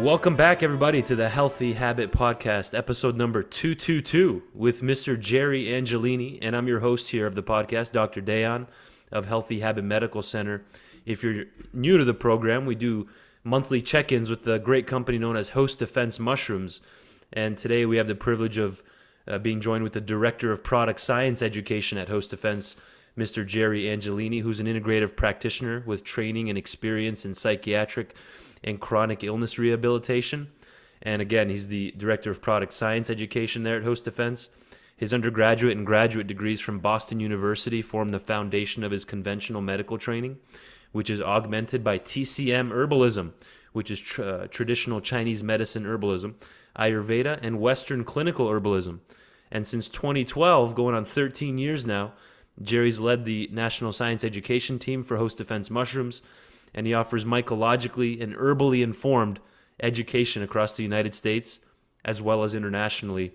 Welcome back, everybody, to the Healthy Habit Podcast, episode number 222 with Mr. Jerrry Angelini. And I'm your host here of the podcast, Dr. Dayan of Healthy Habit Medical Center. If you're new to the program, we do monthly check-ins with the great company known as Host Defense Mushrooms. And today we have the privilege of being joined with the Director of Product Science Education at Host Defense, Mr. Jerrry Angelini, who's an integrative practitioner with training and experience in psychiatric and chronic illness rehabilitation. And again, he's the Director of Product Science Education there at Host Defense. His undergraduate and graduate degrees from Boston University form the foundation of his conventional medical training, which is augmented by TCM herbalism, which is traditional Chinese medicine herbalism, Ayurveda and Western clinical herbalism. And since 2012, going on 13 years now, Jerry's led the National Science Education Team for Host Defense Mushrooms, and he offers mycologically and herbally informed education across the United States as well as internationally.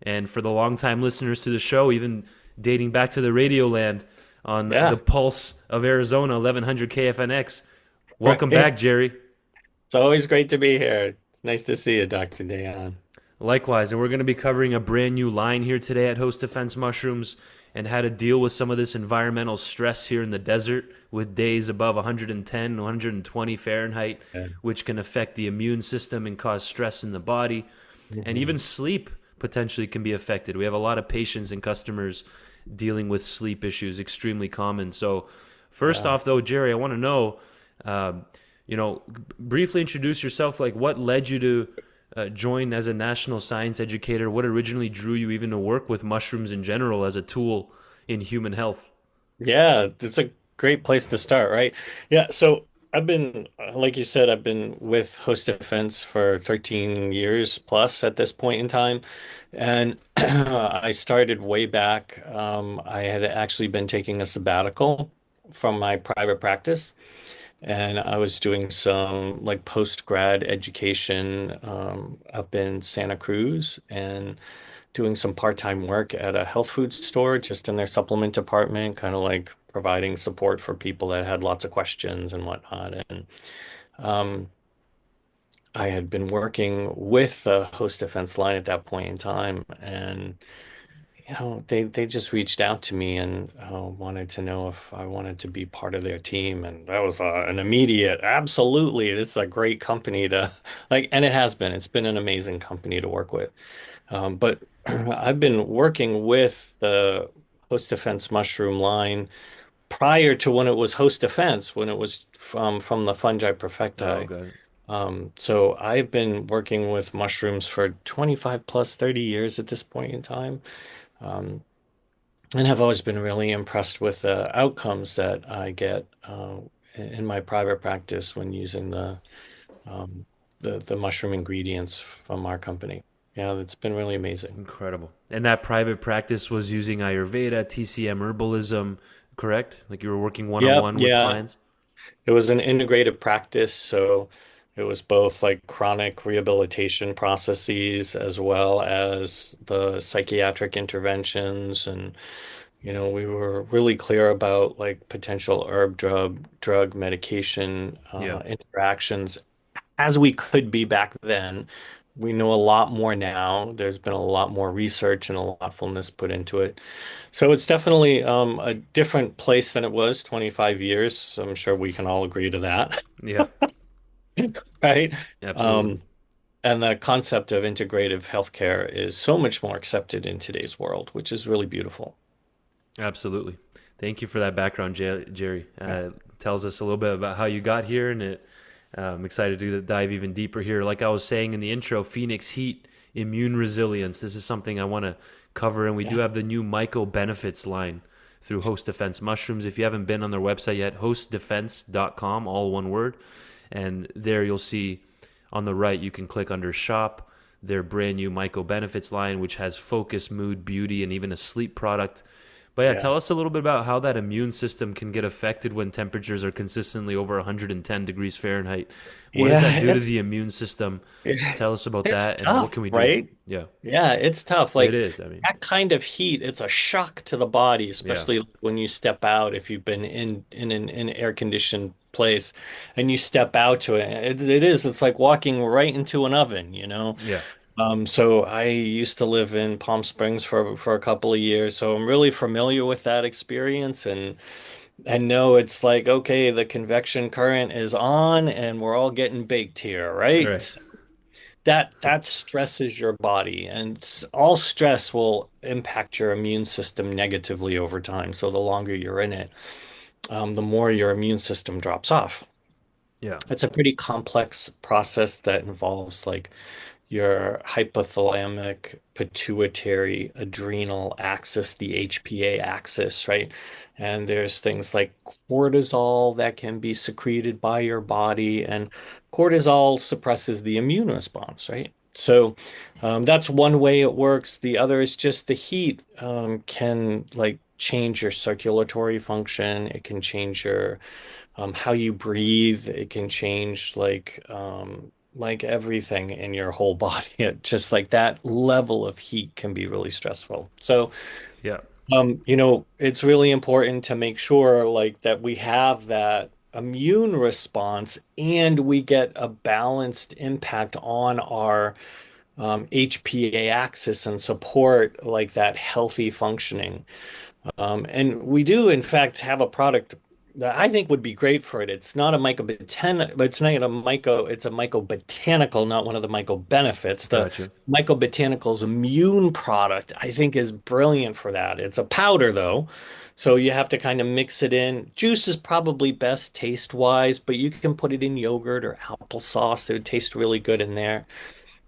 And for the longtime listeners to the show, even dating back to the radio land on the Pulse of Arizona, 1100 KFNX. Welcome back, Jerry. It's always great to be here. It's nice to see you, Dr. Dayan. Likewise, and we're going to be covering a brand new line here today at Host Defense Mushrooms and how to deal with some of this environmental stress here in the desert with days above 110, 120 Fahrenheit, which can affect the immune system and cause stress in the body. And even sleep potentially can be affected. We have a lot of patients and customers dealing with sleep issues, extremely common. So first off, though, Jerry, I want to know, briefly introduce yourself, like what led you to join as a national science educator? What originally drew you even to work with mushrooms in general as a tool in human health? Yeah, it's a great place to start, right? Yeah, so I've been, like you said, I've been with Host Defense for 13 years plus at this point in time. And I started way back. I had actually been taking a sabbatical from my private practice. And I was doing some like post-grad education up in Santa Cruz and doing some part-time work at a health food store just in their supplement department, kind of like providing support for people that had lots of questions and whatnot. And um, I had been working with the host defense line at that point in time, and they just reached out to me and wanted to know if I wanted to be part of their team, and that was an immediate, absolutely. This is a great company to like, and it has been. It's been an amazing company to work with. But I've been working with the Host Defense mushroom line prior to when it was Host Defense, when it was from the fungi Oh, perfecti. got it. So I've been working with mushrooms for 25 plus 30 years at this point in time. Um, and have always been really impressed with the outcomes that I get in my private practice when using um, the mushroom ingredients from our company. Yeah, it's been really amazing. Incredible. And that private practice was using Ayurveda, TCM herbalism, correct? Like you were working Yep, one-on-one with yeah. clients? It was an integrative practice, so it was both like chronic rehabilitation processes as well as the psychiatric interventions. And, we were really clear about like potential herb drug medication Yeah. interactions as we could be back then. We know a lot more now. There's been a lot more research and a thoughtfulness put into it. So it's definitely a different place than it was 25 years. I'm sure we can all agree to that, Yeah. right? Absolutely. Um, and the concept of integrative healthcare is so much more accepted in today's world, which is really beautiful. Absolutely. Thank you for that background, Jerry. Yeah. Tells us a little bit about how you got here, and I'm excited to dive even deeper here. Like I was saying in the intro, Phoenix Heat, immune resilience. This is something I want to cover, and we do Yeah. have the new MycoBenefits line through Host Defense Mushrooms. If you haven't been on their website yet, hostdefense.com, all one word. And there you'll see on the right, you can click under shop, their brand new MycoBenefits line, which has focus, mood, beauty, and even a sleep product. But yeah, Yeah. tell us a little bit about how that immune system can get affected when temperatures are consistently over 110 degrees Fahrenheit. What does Yeah, that do to the immune system? Tell us about it's that and what tough, can we do? right? Yeah, Yeah, it's tough. it Like is. I mean, that kind of heat, it's a shock to the body, yeah, especially when you step out if you've been in an air conditioned place and you step out to it. It's like walking right into an oven, you know? Yeah. So I used to live in Palm Springs for a couple of years, so I'm really familiar with that experience and know it's like, okay, the convection current is on and we're all getting baked here, right? Right. That stresses your body, and all stress will impact your immune system negatively over time. So the longer you're in it, the more your immune system drops off. Yeah. It's a pretty complex process that involves like your hypothalamic, pituitary, adrenal axis, the HPA axis, right? And there's things like cortisol that can be secreted by your body, and cortisol suppresses the immune response, right? So that's one way it works. The other is just the heat can like change your circulatory function. It can change your how you breathe. It can change like everything in your whole body. It, just like that level of heat can be really stressful. So, Yeah. it's really important to make sure like that we have that immune response and we get a balanced impact on our HPA axis and support like that healthy functioning. And we do, in fact, have a product that I think would be great for it. It's not a mycobotan, but it's not a myco, it's a mycobotanical, not one of the mycobenefits. The Gotcha. MycoBotanicals Immune product, I think, is brilliant for that. It's a powder, though, so you have to kind of mix it in. Juice is probably best taste-wise, but you can put it in yogurt or applesauce. It would taste really good in there.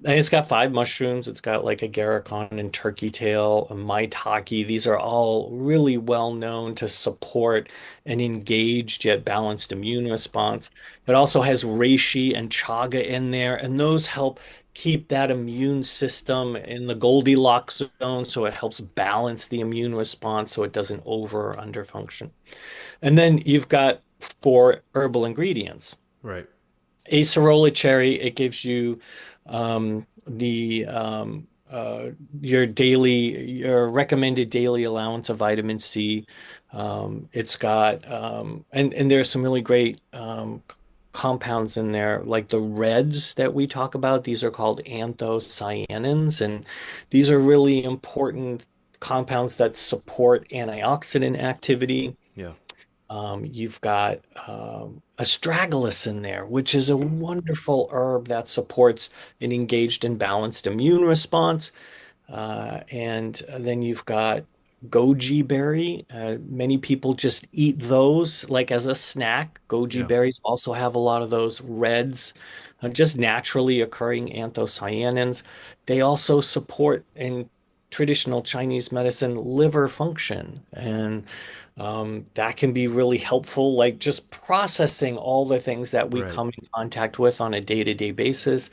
And it's got five mushrooms. It's got like agarikon and turkey tail, and maitake. These are all really well known to support an engaged yet balanced immune response. It also has reishi and chaga in there, and those help keep that immune system in the Goldilocks zone, so it helps balance the immune response so it doesn't over or under function. And then you've got four herbal ingredients. Right. Acerola cherry, it gives you the your recommended daily allowance of vitamin C. It's got and there's some really great compounds in there, like the reds that we talk about. These are called anthocyanins, and these are really important compounds that support antioxidant activity. Yeah. You've got astragalus in there, which is a wonderful herb that supports an engaged and balanced immune response. And then you've got goji berry. Many people just eat those like as a snack. Goji Yeah. berries also have a lot of those reds, just naturally occurring anthocyanins. They also support in traditional Chinese medicine liver function, and that can be really helpful, like just processing all the things that we Right. come in contact with on a day-to-day basis.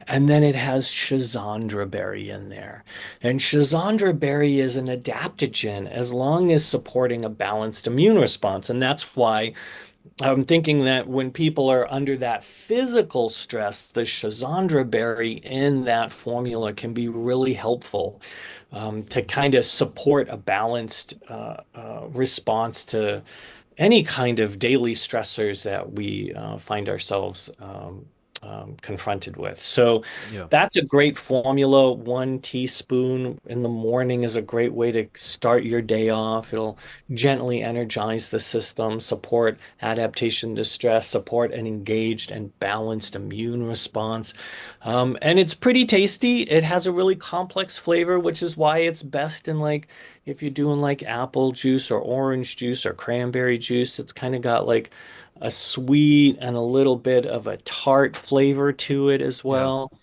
And then it has Schizandra berry in there. And Schizandra berry is an adaptogen as long as supporting a balanced immune response. And that's why I'm thinking that when people are under that physical stress, the Schizandra berry in that formula can be really helpful to kind of support a balanced response to any kind of daily stressors that we find ourselves confronted with. So Yeah. that's a great formula. 1 teaspoon in the morning is a great way to start your day off. It'll gently energize the system, support adaptation to stress, support an engaged and balanced immune response. And it's pretty tasty. It has a really complex flavor, which is why it's best in like if you're doing like apple juice or orange juice or cranberry juice. It's kind of got like a sweet and a little bit of a tart flavor to it as Yeah. well.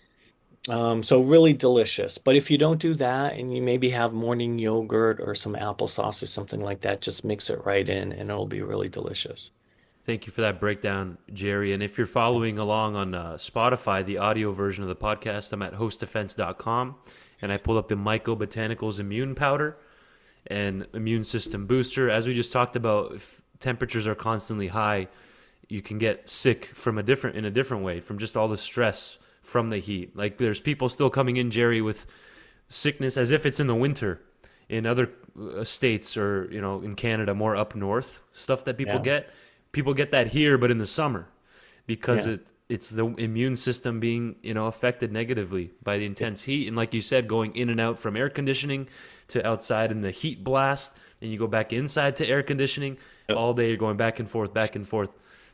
So really delicious. But if you don't do that and you maybe have morning yogurt or some applesauce or something like that, just mix it right in and it'll be really delicious. Thank you for that breakdown, Jerry. And if you're following along on Spotify, the audio version of the podcast, I'm at hostdefense.com, and I pulled up the MycoBotanicals Immune Powder and Immune System Booster. As we just talked about, if temperatures are constantly high, you can get sick from in a different way, from just all the stress from the heat. Like there's people still coming in, Jerry, with sickness as if it's in the winter in other states, or in Canada, more up north, stuff that people Yeah. get. people get that here, but in the summer because Yeah. it's the immune system being affected negatively by the intense heat, and like you said, going in and out from air conditioning to outside in the heat blast, and you go back inside to air conditioning Yep, all day. You're going back and forth, back and forth.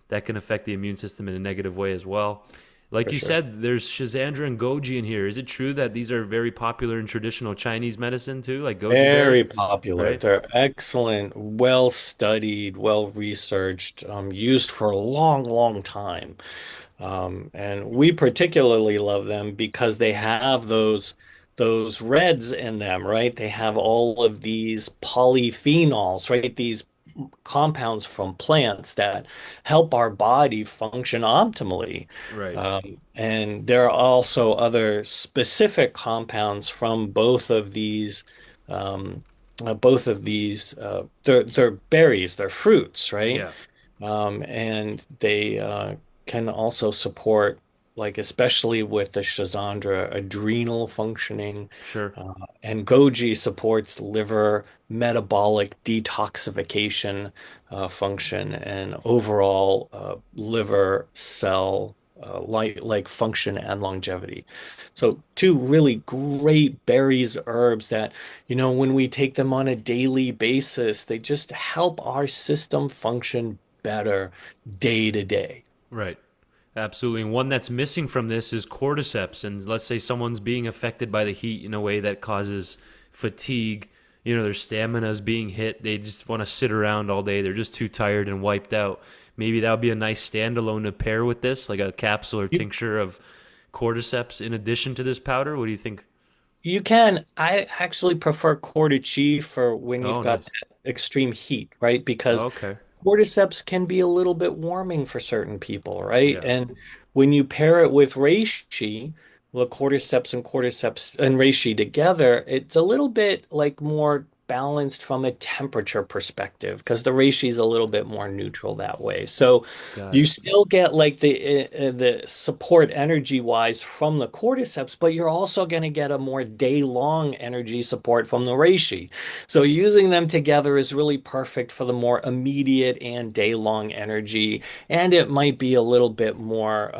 That can affect the immune system in a negative way as well. Like for you sure. said, there's Schizandra and Goji in here. Is it true that these are very popular in traditional Chinese medicine too, like goji berries, Very popular. right? They're excellent, well studied, well researched, used for a long, long time. And we particularly love them because they have those reds in them, right? They have all of these polyphenols, right? These compounds from plants that help our body function optimally. Right. And there are also other specific compounds from both of these, they're berries, they're fruits, right? Yeah. And they can also support, like especially with the Schizandra, adrenal functioning. Sure. Uh, and Goji supports liver metabolic detoxification function and overall liver cell like function and longevity. So two really great berries, herbs that, when we take them on a daily basis, they just help our system function better day to day. Right. Absolutely. And one that's missing from this is cordyceps. And let's say someone's being affected by the heat in a way that causes fatigue. Their stamina is being hit. They just want to sit around all day. They're just too tired and wiped out. Maybe that would be a nice standalone to pair with this, like a capsule or You, tincture of cordyceps in addition to this powder. What do you think? you can. I actually prefer CordyChi for when you've Oh, got nice. that extreme heat, right? Because Okay. cordyceps can be a little bit warming for certain people, right? Yeah. And when you pair it with reishi, well, cordyceps and reishi together, it's a little bit like more balanced from a temperature perspective because the reishi is a little bit more neutral that way. So Got you it. still get like the support energy wise from the cordyceps, but you're also going to get a more day long energy support from the reishi. So using them together is really perfect for the more immediate and day-long energy, and it might be a little bit more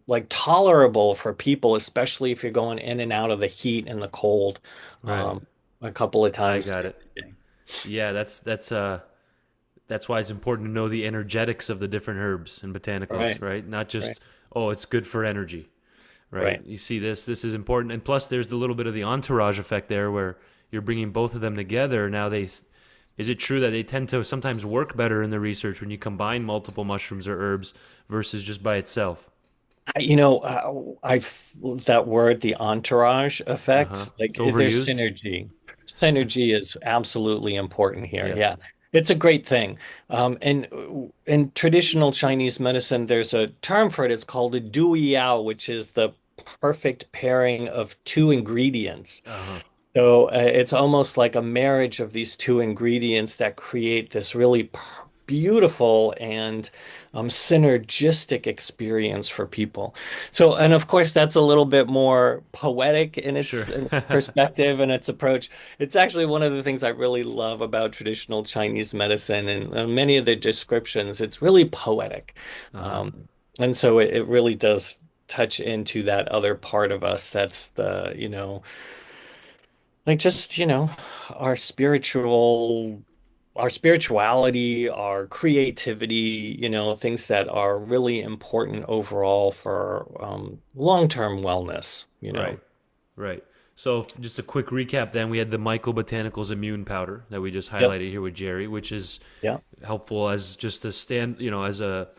like tolerable for people, especially if you're going in and out of the heat and the cold Right. a couple of I times got through it. the day. Yeah, that's why it's important to know the energetics of the different herbs and botanicals, Right, right? Not right, just, oh, it's good for energy, right? right. You see this is important. And plus there's the little bit of the entourage effect there where you're bringing both of them together. Now is it true that they tend to sometimes work better in the research when you combine multiple mushrooms or herbs versus just by itself? That word, the entourage Uh-huh. effect, like It's there's overused? synergy. Synergy is absolutely important here. Yeah. Yeah, it's a great thing. And in traditional Chinese medicine, there's a term for it. It's called a yao, which is the perfect pairing of two ingredients. Uh-huh. So it's almost like a marriage of these two ingredients that create this really beautiful and synergistic experience for people. So, and of course, that's a little bit more poetic Sure. in its perspective and its approach. It's actually one of the things I really love about traditional Chinese medicine and many of the descriptions. It's really poetic. Uh-huh. Um, and so it really does touch into that other part of us that's like just, our our spirituality, our creativity, things that are really important overall for long-term wellness. Right. Right. So just a quick recap then, we had the MycoBotanicals Immune Powder that we just Yep. highlighted here with Jerry, which is Yeah. helpful as just a stand, as a,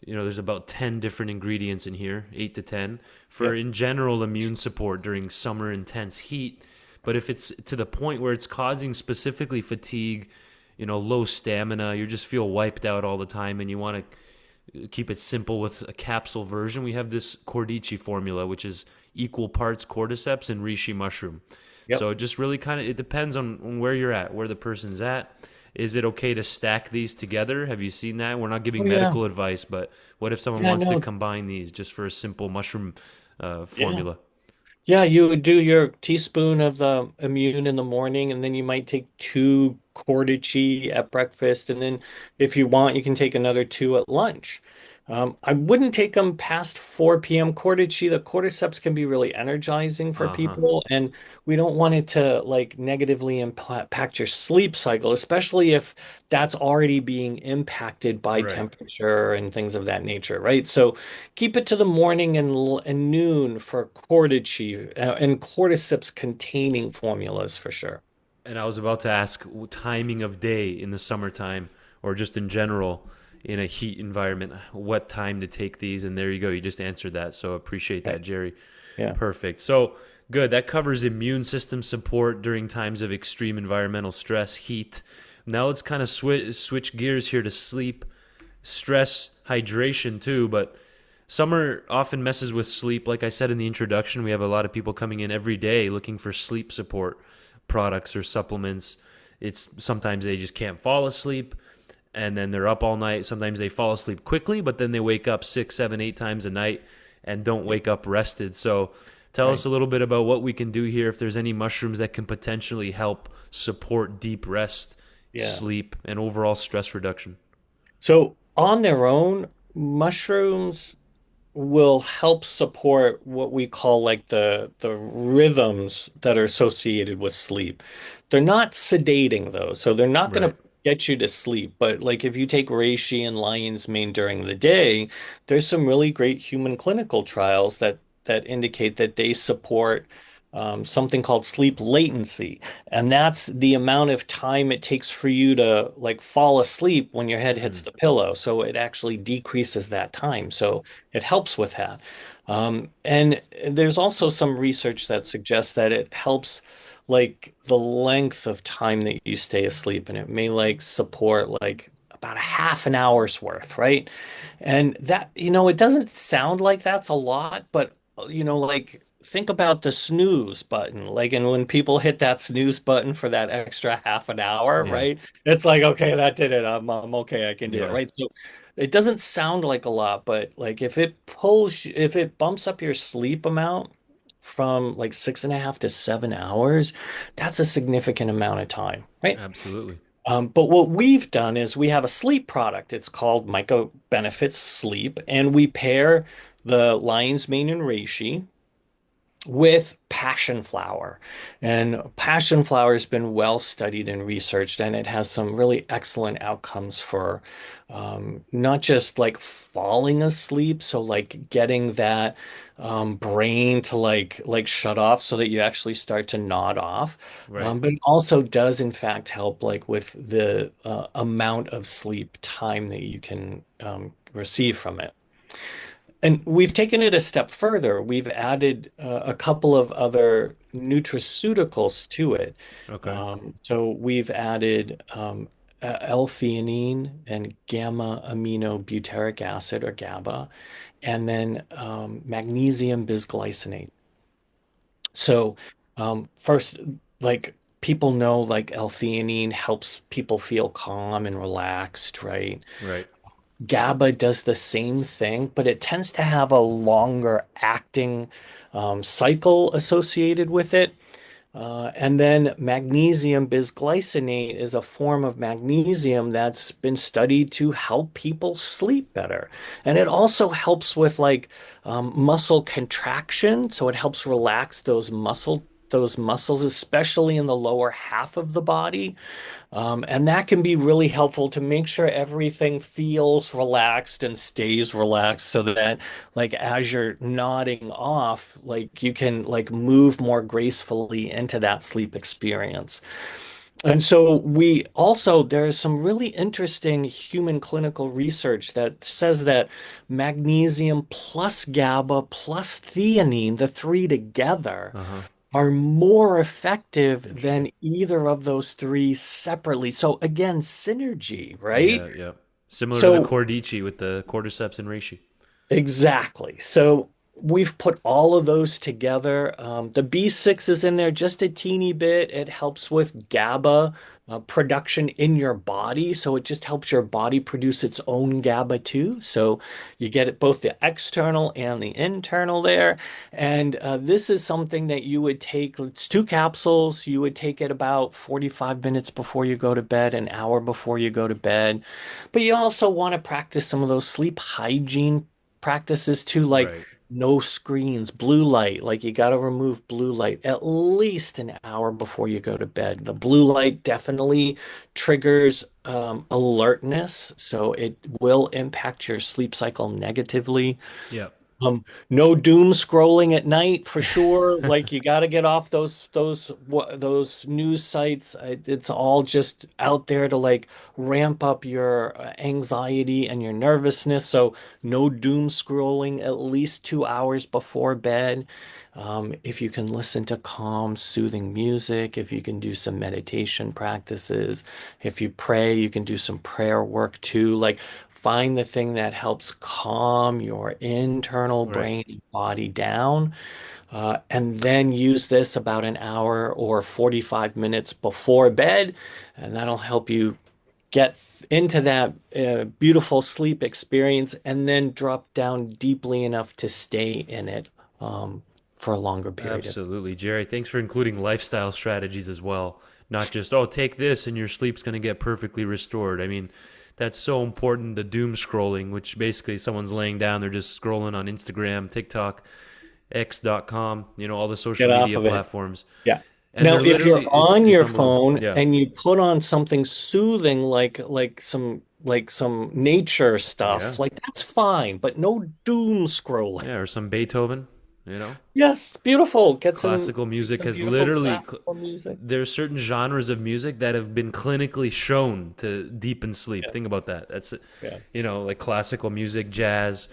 there's about 10 different ingredients in here, 8 to 10, for Yep. in general immune support during summer intense heat. But if it's to the point where it's causing specifically fatigue, low stamina, you just feel wiped out all the time and you want to keep it simple with a capsule version, we have this CordyChi formula, which is equal parts cordyceps and reishi mushroom. Yep. So it just really kind of it depends on where you're at, where the person's at. Is it okay to stack these together? Have you seen that? We're not Oh giving yeah. medical advice, but what if someone Yeah, wants to no. combine these just for a simple mushroom Yeah. formula? Yeah, you would do your teaspoon of the immune in the morning, and then you might take two CordyChi at breakfast, and then if you want, you can take another two at lunch. I wouldn't take them past 4 p.m. CordyChi. The cordyceps can be really energizing for Uh-huh. people, and we don't want it to like negatively impact your sleep cycle, especially if that's already being impacted by Right. temperature and things of that nature, right? So keep it to the morning and noon for cordyceps and cordyceps containing formulas for sure. And I was about to ask timing of day in the summertime or just in general in a heat environment, what time to take these. And there you go. You just answered that. So appreciate Okay. that, Jerry. Yeah. Perfect. So good. That covers immune system support during times of extreme environmental stress, heat. Now let's kind of switch gears here to sleep, stress, hydration too. But summer often messes with sleep. Like I said in the introduction, we have a lot of people coming in every day looking for sleep support products or supplements. It's sometimes they just can't fall asleep and then they're up all night. Sometimes they fall asleep quickly, but then they wake up 6, 7, 8 times a night and don't Yeah. wake up rested. So tell us Right. a little bit about what we can do here if there's any mushrooms that can potentially help support deep rest, Yeah. sleep, and overall stress reduction. So on their own, mushrooms will help support what we call like the rhythms that are associated with sleep. They're not sedating though, so they're not going Right. to get you to sleep. But like if you take reishi and lion's mane during the day, there's some really great human clinical trials that indicate that they support something called sleep latency. And that's the amount of time it takes for you to like fall asleep when your head hits Mm, the pillow. So it actually decreases that time. So it helps with that. And there's also some research that suggests that it helps like the length of time that you stay asleep, and it may like support like about a half an hour's worth, right? And that, it doesn't sound like that's a lot, but like think about the snooze button. Like, and when people hit that snooze button for that extra half an hour, yeah. right? It's like, okay, that did it. I'm okay. I can do it, Yeah. right? So it doesn't sound like a lot, but like if it bumps up your sleep amount from like 6.5 to 7 hours, that's a significant amount of time, right? Absolutely. But what we've done is we have a sleep product. It's called MycoBenefits Sleep, and we pair the lion's mane and reishi with passion flower. And passion flower has been well studied and researched, and it has some really excellent outcomes for not just like falling asleep, so like getting that brain to like shut off so that you actually start to nod off. Right. But it also does in fact help like with the amount of sleep time that you can receive from it. And we've taken it a step further. We've added a couple of other nutraceuticals to it. Okay. So we've added L-theanine and gamma aminobutyric acid or GABA, and then magnesium bisglycinate. So first, like people know, like L-theanine helps people feel calm and relaxed, right? Right. GABA does the same thing, but it tends to have a longer acting cycle associated with it. And then magnesium bisglycinate is a form of magnesium that's been studied to help people sleep better. And it also helps with like muscle contraction. So it helps relax those muscles, especially in the lower half of the body. And that can be really helpful to make sure everything feels relaxed and stays relaxed so that like as you're nodding off, like you can like move more gracefully into that sleep experience. And so there's some really interesting human clinical research that says that magnesium plus GABA plus theanine, the three together, Uh-huh. are more effective Interesting. than either of those three separately. So again, synergy, right? Yeah, yeah. Similar to the So CordyChi with the cordyceps and reishi. exactly. So we've put all of those together. The B6 is in there just a teeny bit. It helps with GABA production in your body. So it just helps your body produce its own GABA too. So you get it both the external and the internal there. And this is something that you would take, it's 2 capsules. You would take it about 45 minutes before you go to bed, an hour before you go to bed. But you also want to practice some of those sleep hygiene practices too, like Right. no screens, blue light, like you got to remove blue light at least an hour before you go to bed. The blue light definitely triggers alertness, so it will impact your sleep cycle negatively. Yep. No doom scrolling at night for sure. Like you got to get off those news sites. It's all just out there to like ramp up your anxiety and your nervousness. So no doom scrolling at least 2 hours before bed. If you can listen to calm, soothing music, if you can do some meditation practices, if you pray, you can do some prayer work too. Like find the thing that helps calm your internal Right. brain and body down, and then use this about an hour or 45 minutes before bed, and that'll help you get into that beautiful sleep experience and then drop down deeply enough to stay in it for a longer period of. Absolutely, Jerry. Thanks for including lifestyle strategies as well. Not just, oh, take this and your sleep's going to get perfectly restored. I mean, that's so important. The doom scrolling, which basically someone's laying down, they're just scrolling on Instagram, TikTok, X.com, all the social Get off media of it. platforms. Yeah. And Now, they're if you're literally, on it's your unbelievable. phone Yeah. and you put on something soothing like some nature Yeah. stuff, like that's fine, but no doom scrolling. Yeah. Or some Beethoven. Yes, beautiful. Get some Classical music some has beautiful literally, classical music. there's certain genres of music that have been clinically shown to deepen sleep. Think Yes, about that. That's, yes, like classical music, jazz,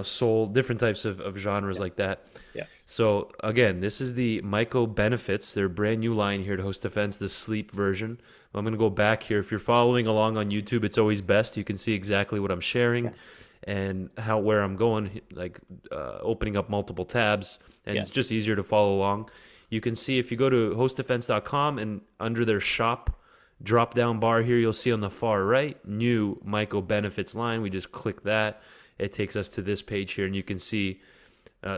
soul, different types of genres yes, like that. yes. So again, this is the MycoBenefits, their brand new line here to Host Defense, the sleep version. I'm going to go back here. If you're following along on YouTube, it's always best. You can see exactly what I'm sharing Yeah, and where I'm going, like opening up multiple tabs, and yeah, it's just easier to follow along. You can see if you go to hostdefense.com and under their shop drop down bar here, you'll see on the far right, new MycoBenefits line. We just click that. It takes us to this page here, and you can see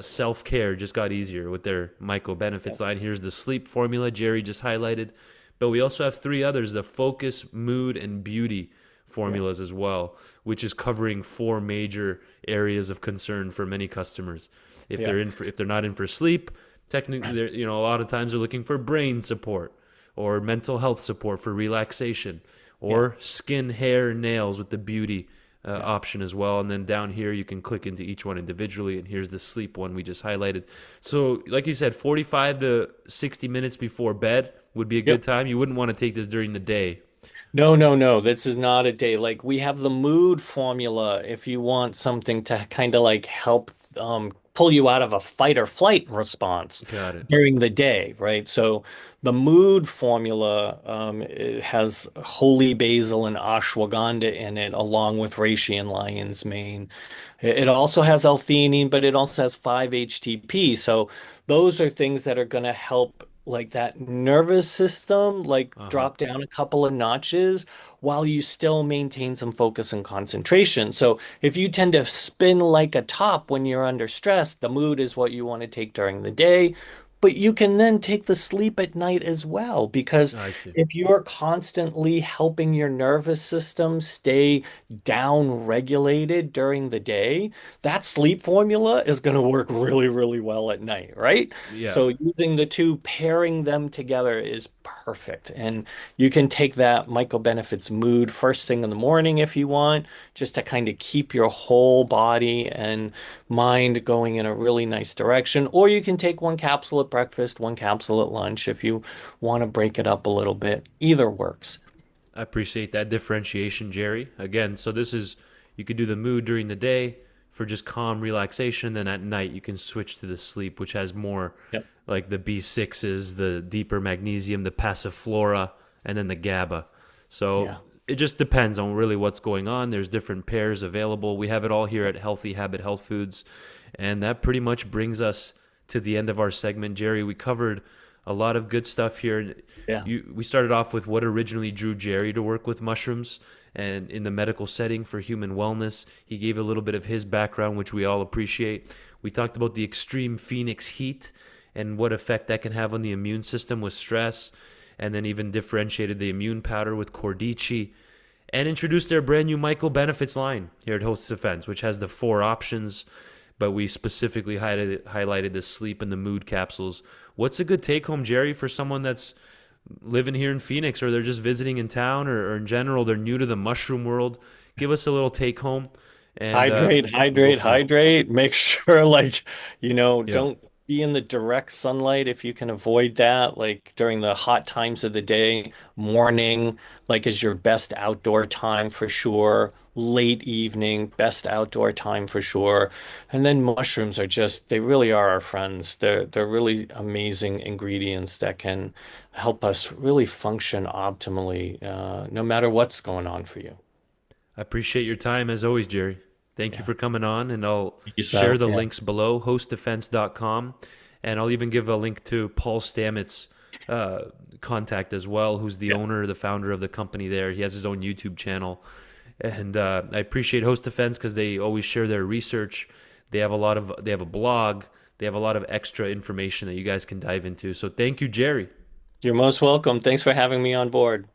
self-care just got easier with their yeah, MycoBenefits line. Here's the sleep formula Jerry just highlighted. But we also have three others, the focus, mood, and beauty yeah, formulas as well, which is covering four major areas of concern for many customers. yeah, If they're not in for sleep, technically they're, a lot of times they're looking for brain support or mental health support for relaxation yeah, or skin, hair, nails with the beauty yeah, option as well. And then down here, you can click into each one individually. And here's the sleep one we just highlighted. So, like you said, 45 to 60 minutes before bed would be a good yep. time. You wouldn't want to take this during the day. No, no, no. This is not a day. Like we have the mood formula if you want something to kind of like help pull you out of a fight or flight response Got it. during the day, right? So the mood formula it has holy basil and ashwagandha in it, along with reishi and lion's mane. It also has L-theanine, but it also has 5-HTP. So those are things that are going to help like that nervous system, like Uh huh. drop down a couple of notches while you still maintain some focus and concentration. So if you tend to spin like a top when you're under stress, the mood is what you want to take during the day. But you can then take the sleep at night as well, because I see. if you're constantly helping your nervous system stay down regulated during the day, that sleep formula is going to work really, really well at night, right? Yeah. So using the two, pairing them together is perfect. And you can take that MycoBenefits mood first thing in the morning if you want, just to kind of keep your whole body and mind going in a really nice direction. Or you can take 1 capsule at breakfast, 1 capsule at lunch if you want to break it up a little bit. Either works. I appreciate that differentiation, Jerry. Again, so this is, you could do the mood during the day for just calm relaxation. Then at night, you can switch to the sleep, which has more Yep. like the B6s, the deeper magnesium, the passiflora, and then the GABA. So Yeah. it just depends on really what's going on. There's different pairs available. We have it all here at Healthy Habit Health Foods. And that pretty much brings us to the end of our segment. Jerry, we covered a lot of good stuff here. Yeah. We started off with what originally drew Jerry to work with mushrooms and in the medical setting for human wellness. He gave a little bit of his background, which we all appreciate. We talked about the extreme Phoenix heat and what effect that can have on the immune system with stress, and then even differentiated the immune powder with CordyChi, and introduced their brand new MycoBenefits line here at Host Defense, which has the 4 options, but we specifically highlighted the sleep and the mood capsules. What's a good take-home, Jerry, for someone that's living here in Phoenix, or they're just visiting in town, or in general, they're new to the mushroom world? Give us a little take-home. And Hydrate, we'll go hydrate, from there. hydrate. Make sure, Yeah. don't be in the direct sunlight if you can avoid that. Like during the hot times of the day, morning, is your best outdoor time for sure. Late evening, best outdoor time for sure. And then mushrooms are they really are our friends. They're really amazing ingredients that can help us really function optimally, no matter what's going on for you. I appreciate your time as always, Jerry. Thank you Yeah. for coming on, and I'll Thank you, share Sal. the Yeah. links below, hostdefense.com, and I'll even give a link to Paul Stamets' contact as well, who's the owner, the founder of the company there. He has his own YouTube channel, and I appreciate Host Defense because they always share their research. They have a blog, they have a lot of extra information that you guys can dive into. So thank you, Jerry. You're most welcome. Thanks for having me on board.